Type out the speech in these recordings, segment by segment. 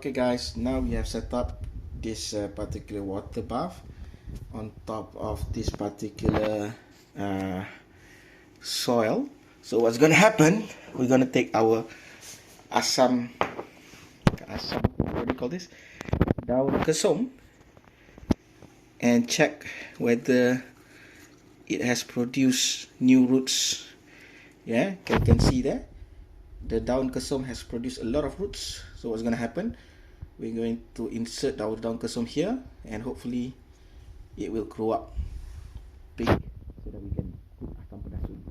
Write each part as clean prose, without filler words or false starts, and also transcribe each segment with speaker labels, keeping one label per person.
Speaker 1: Okay guys, now we have set up this particular water bath on top of this particular soil. So what's gonna happen, we're gonna take our asam, what do you call this, daun kesum, and check whether it has produced new roots. Yeah, you can see there the daun kesum has produced a lot of roots. So what's going to happen, we're going to insert our daun kesum here, and hopefully it will grow up big so that we can put asam pedas soon.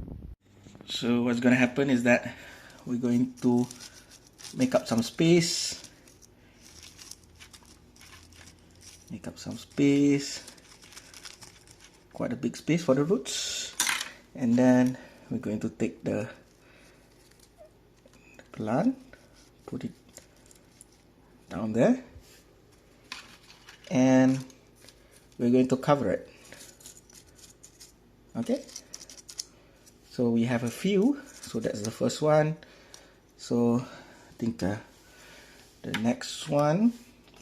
Speaker 1: So what's going to happen is that we're going to make up some space, quite a big space for the roots, and then we're going to take the plant, put it down there, and we're going to cover it. Okay, so we have a few, so that's the first one. So I think the next one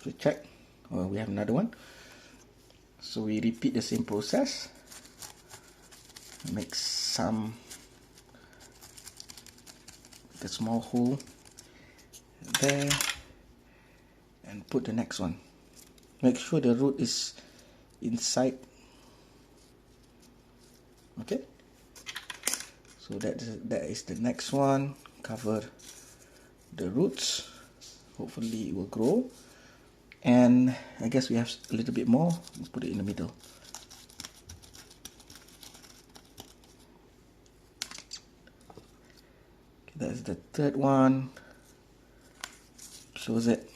Speaker 1: to check, or we have another one, so we repeat the same process, make a small hole there and put the next one. Make sure the root is inside. Okay, so that is the next one. Cover the roots, hopefully it will grow. And I guess we have a little bit more. Let's put it in the middle. That's the third one. Shows it.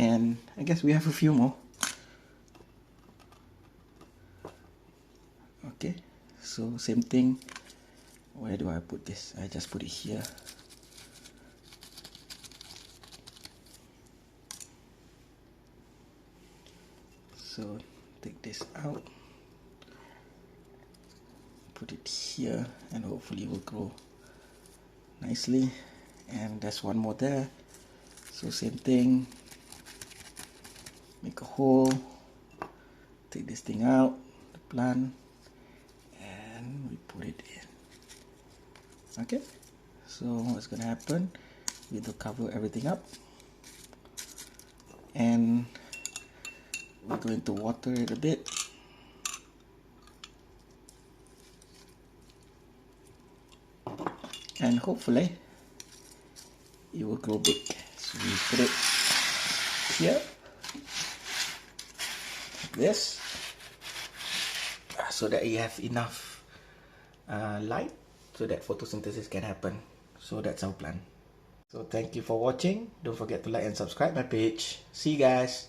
Speaker 1: And I guess we have a few more. Okay, so same thing. Where do I put this? I just put it here. So take this out, put it here, and hopefully it will grow nicely. And there's one more there, so same thing, make a hole, take this thing out, the plant, and we put it in. Okay, so what's gonna happen, we will cover everything up, and we're going to water it a bit. And hopefully it will grow big. So we put it here, like this, so that you have enough light so that photosynthesis can happen. So that's our plan. So thank you for watching. Don't forget to like and subscribe my page. See you guys.